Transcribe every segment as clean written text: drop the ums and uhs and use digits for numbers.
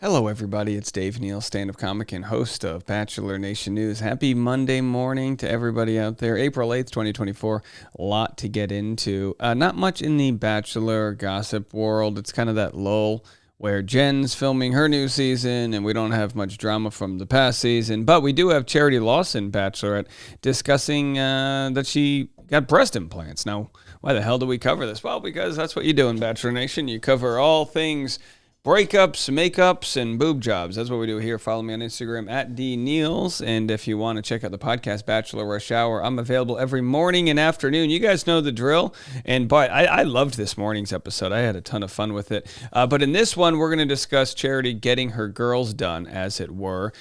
Hello, everybody. It's Dave Neal, stand-up comic and host of Bachelor Nation News. Happy Monday morning to everybody out there. April 8th, 2024. A lot to get into. Not much in the Bachelor gossip world. It's kind of that lull where Jen's filming her new season and we don't have much drama from the past season. But we do have Charity Lawson, Bachelorette, discussing that she got breast implants. Now, why the hell do we cover this? Well, because that's what you do in Bachelor Nation. You cover all things breakups, makeups, and boob jobs. That's what we do here. Follow me on Instagram at DNeals. And if you want to check out the podcast, Bachelor Rush Hour, I'm available every morning and afternoon. You guys know the drill. But I loved this morning's episode. I had a ton of fun with it. But in this one, we're going to discuss Charity getting her girls done, as it were.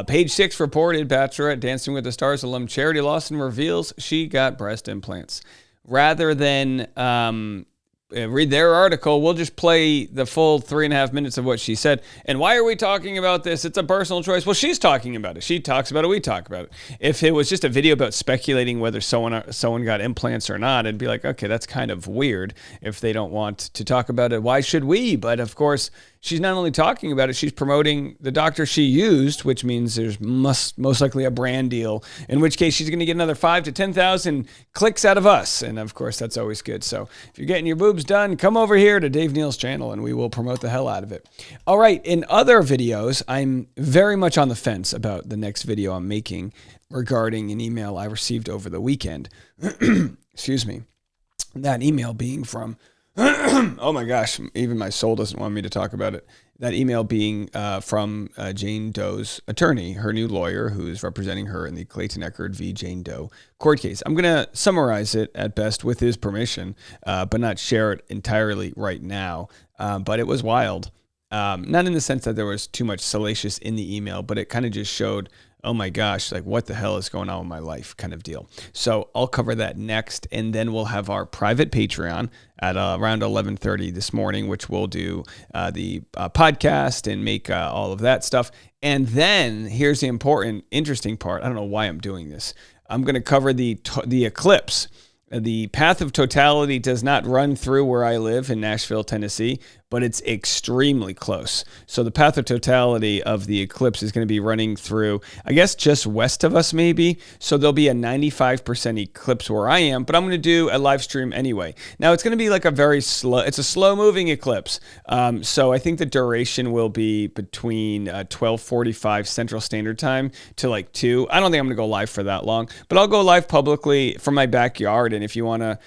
Page 6 reported, Bachelorette Dancing with the Stars alum Charity Lawson reveals she got breast implants. Rather than read their article, we'll just play the full 3.5 minutes of what she said. And why are we talking about this? It's a personal choice. Well, she's talking about it. She talks about it. We talk about it. If it was just a video about speculating whether someone got implants or not, it'd be like, okay, that's kind of weird. If they don't want to talk about it, why should we? But of course, she's not only talking about it, she's promoting the doctor she used, which means there's most likely a brand deal, in which case she's going to get another 5,000 to 10,000 clicks out of us. And of course, that's always good. So if you're getting your boobs done, come over here to Dave Neal's channel and we will promote the hell out of it. All right, in other videos, I'm very much on the fence about the next video I'm making regarding an email I received over the weekend. Excuse me. That email being from oh my gosh, even my soul doesn't want me to talk about it. That email being from Jane Doe's attorney, her new lawyer, who's representing her in the Clayton Echard v. Jane Doe court case. I'm going to summarize it at best with his permission, but not share it entirely right now. But it was wild. Not in the sense that there was too much salacious in the email, but it kind of just showed, oh my gosh, like what the hell is going on with my life kind of deal. So I'll cover that next, and then we'll have our private Patreon at around 11:30 this morning, which we'll do the podcast and make all of that stuff. And then here's the important, interesting part. I don't know why I'm doing this. I'm going to cover the eclipse. The path of totality does not run through where I live in Nashville, Tennessee, but it's extremely close. So the path of totality of the eclipse is going to be running through, I guess, just west of us maybe. So there'll be a 95% eclipse where I am, but I'm going to do a live stream anyway. Now it's going to be like it's a slow moving eclipse. So I think the duration will be between 12:45 Central Standard Time to like 2. I don't think I'm going to go live for that long, but I'll go live publicly from my backyard. And if you want to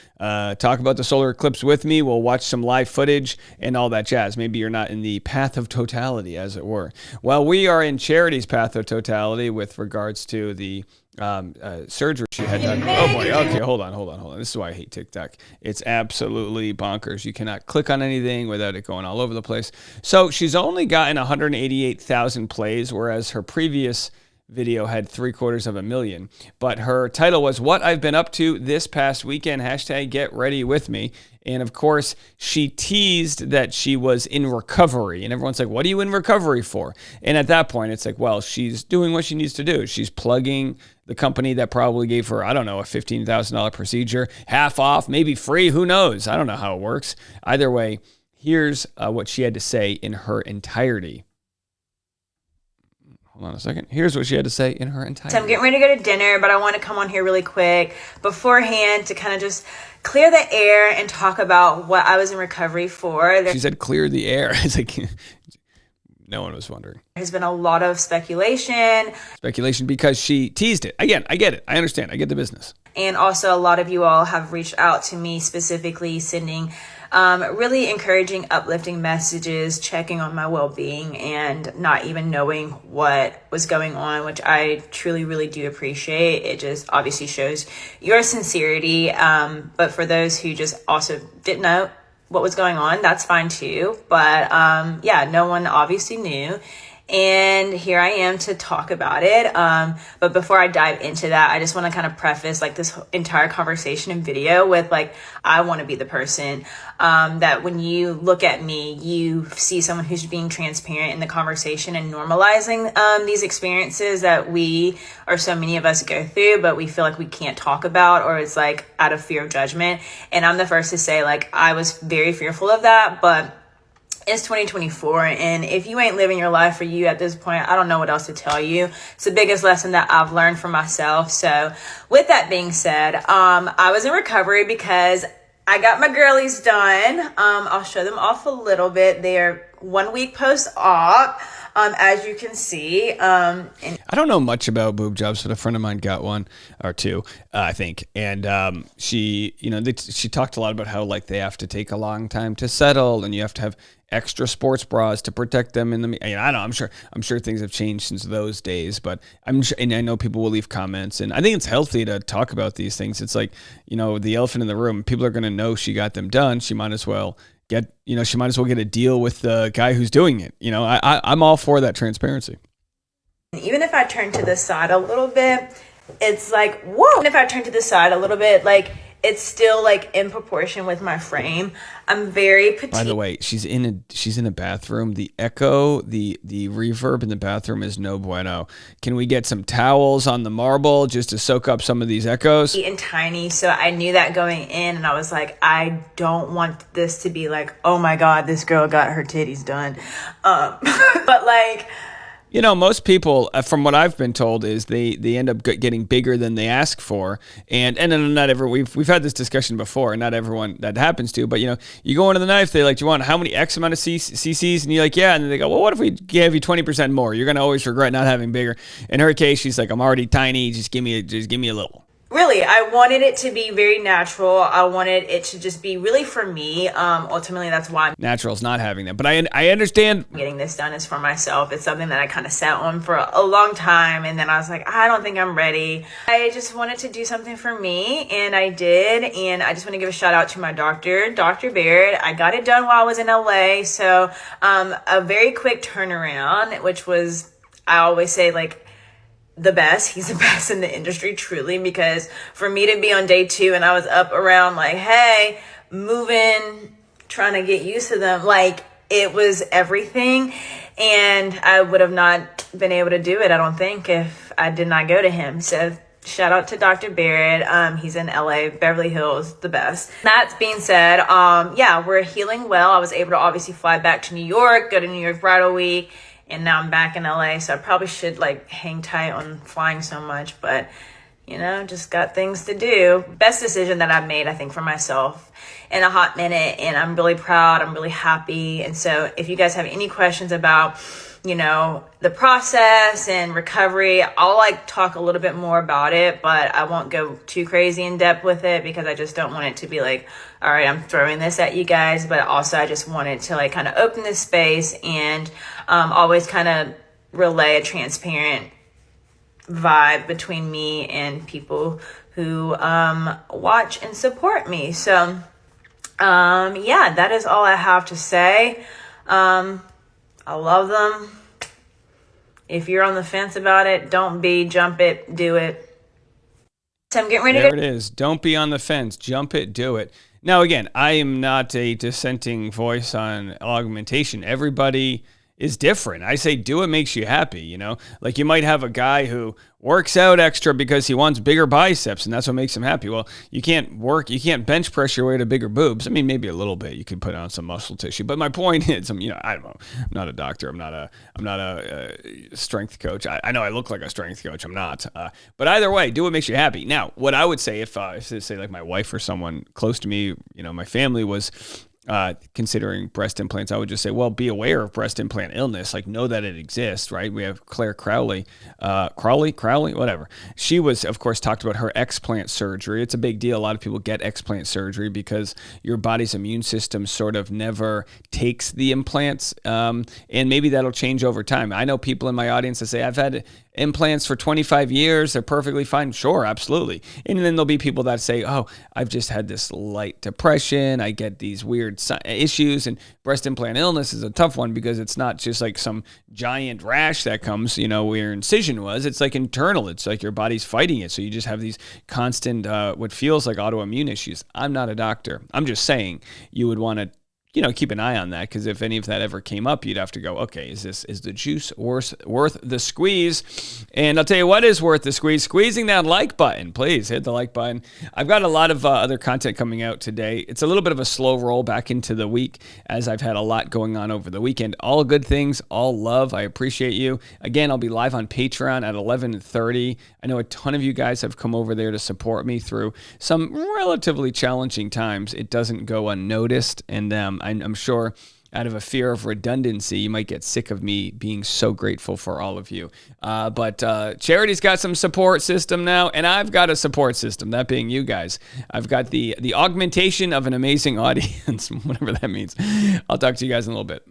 talk about the solar eclipse with me, we'll watch some live footage and all that jazz. Maybe you're not in the path of totality, as it were. Well, we are in Charity's path of totality with regards to the surgery she had done. Oh boy, okay, hold on. This is why I hate TikTok. It's absolutely bonkers. You cannot click on anything without it going all over the place. So she's only gotten 188,000 plays, whereas her previous video had 750,000, but her title was "What I've Been Up To This Past Weekend, #Get Ready With Me." And of course, she teased that she was in recovery. And everyone's like, what are you in recovery for? And at that point, it's like, well, she's doing what she needs to do. She's plugging the company that probably gave her, I don't know, a $15,000 procedure, half off, maybe free. Who knows? I don't know how it works. Either way, here's what she had to say in her entirety. Hold on a second. Here's what she had to say in her entirety. So I'm getting ready to go to dinner, but I want to come on here really quick beforehand to kind of just clear the air and talk about what I was in recovery for. She said clear the air. It's like no one was wondering. There's been a lot of speculation. Speculation because she teased it. Again, I get it. I understand. I get the business. And also a lot of you all have reached out to me specifically sending really encouraging, uplifting messages, checking on my well-being and not even knowing what was going on, which I truly, really do appreciate. It just obviously shows your sincerity. But for those who just also didn't know what was going on, that's fine too. But yeah, no one obviously knew. And here I am to talk about it. But before I dive into that, I just want to kind of preface like this entire conversation and video with like, I want to be the person that when you look at me, you see someone who's being transparent in the conversation and normalizing these experiences that we or so many of us go through, but we feel like we can't talk about, or it's like out of fear of judgment. And I'm the first to say like, I was very fearful of that, but It's 2024, and if you ain't living your life for you at this point, I don't know what else to tell you. It's the biggest lesson that I've learned for myself. So with that being said, I was in recovery because I got my girlies done. I'll show them off a little bit. They're 1 week post-op. As you can see. I don't know much about boob jobs, but a friend of mine got one or two, I think. And she, she talked a lot about how like they have to take a long time to settle, and you have to have extra sports bras to protect them in the. I don't know. I'm sure things have changed since those days, but and I know people will leave comments, and I think it's healthy to talk about these things. It's like the elephant in the room. People are going to know she got them done. She might as well get a deal with the guy who's doing it. I'm all for that transparency. Even if I turn to the side a little bit, it's like, whoa. And if I turn to the side a little bit, like it's still like in proportion with my frame. I'm very petite. By the way, she's in a bathroom. The echo, the reverb in the bathroom is no bueno. Can we get some towels on the marble just to soak up some of these echoes? And tiny, so I knew that going in, and I was like, I don't want this to be like, oh my God, this girl got her titties done. But like. Most people, from what I've been told, is they end up getting bigger than they ask for, and not everyone. We've had this discussion before, and not everyone that happens to. But you go into the knife, they like, do you want how many X amount of cc's, and you're like, yeah, and then they go, well, what if we gave you 20% more? You're gonna always regret not having bigger. In her case, she's like, I'm already tiny. Just give me a little. Really, I wanted it to be very natural. I wanted it to just be really for me. Ultimately, that's why natural's not having that. But I understand getting this done is for myself. It's something that I kind of sat on for a long time, and then I was like, I don't think I'm ready. I just wanted to do something for me, and I did. And I just want to give a shout out to my doctor, Dr. Baird. I got it done while I was in LA, so a very quick turnaround, which was, I always say, like, the best. He's the best in the industry, truly, because for me to be on day 2 and I was up around like, hey, moving, trying to get used to them, like it was everything. And I would have not been able to do it, I don't think, if I did not go to him. So shout out to Dr. Barrett. He's in LA, Beverly Hills, the best. That being said, we're healing well. I was able to obviously fly back to New York, go to New York Bridal Week, and now I'm back in LA, so I probably should like hang tight on flying so much, but just got things to do. Best decision that I've made, I think, for myself in a hot minute, and I'm really proud. I'm really happy. And so if you guys have any questions about, the process and recovery, I'll like talk a little bit more about it, but I won't go too crazy in depth with it because I just don't want it to be like, all right, I'm throwing this at you guys. But also I just wanted to like kind of open this space and always kind of relay a transparent vibe between me and people who watch and support me. So that is all I have to say. I love them. If you're on the fence about it, don't be, jump it, do it. So I'm getting ready There it is. Don't be on the fence. Jump it, do it. Now, again, I am not a dissenting voice on augmentation. Everybody is different. I say do what makes you happy, Like you might have a guy who works out extra because he wants bigger biceps and that's what makes him happy. Well, you can't bench press your way to bigger boobs. I mean, maybe a little bit. You could put on some muscle tissue. But my point is, I don't know. I'm not a doctor. I'm not a strength coach. I know I look like a strength coach. I'm not. But either way, do what makes you happy. Now, what I would say if say like my wife or someone close to me, my family was considering breast implants, I would just say, well, be aware of breast implant illness. Like, know that it exists, right? We have Claire Crowley, whatever. She was, of course, talked about her explant surgery. It's a big deal. A lot of people get explant surgery because your body's immune system sort of never takes the implants, and maybe that'll change over time. I know people in my audience that say, I've had implants for 25 years. They're perfectly fine. Sure, absolutely. And then there'll be people that say, oh, I've just had this light depression. I get these weird issues. And breast implant illness is a tough one because it's not just like some giant rash that comes, where your incision was. It's like internal. It's like your body's fighting it. So you just have these constant, what feels like autoimmune issues. I'm not a doctor. I'm just saying you would want to keep an eye on that, because if any of that ever came up, you'd have to go, okay, is the juice worth the squeeze? And I'll tell you what is worth the squeeze: squeezing that like button. Please hit the like button. I've got a lot of other content coming out today. It's a little bit of a slow roll back into the week, as I've had a lot going on over the weekend. All good things, all love. I appreciate you. Again, I'll be live on Patreon at 11:30. I know a ton of you guys have come over there to support me through some relatively challenging times. It doesn't go unnoticed, and I'm sure out of a fear of redundancy, you might get sick of me being so grateful for all of you. But Charity's got some support system now, and I've got a support system, that being you guys. I've got the augmentation of an amazing audience, whatever that means. I'll talk to you guys in a little bit.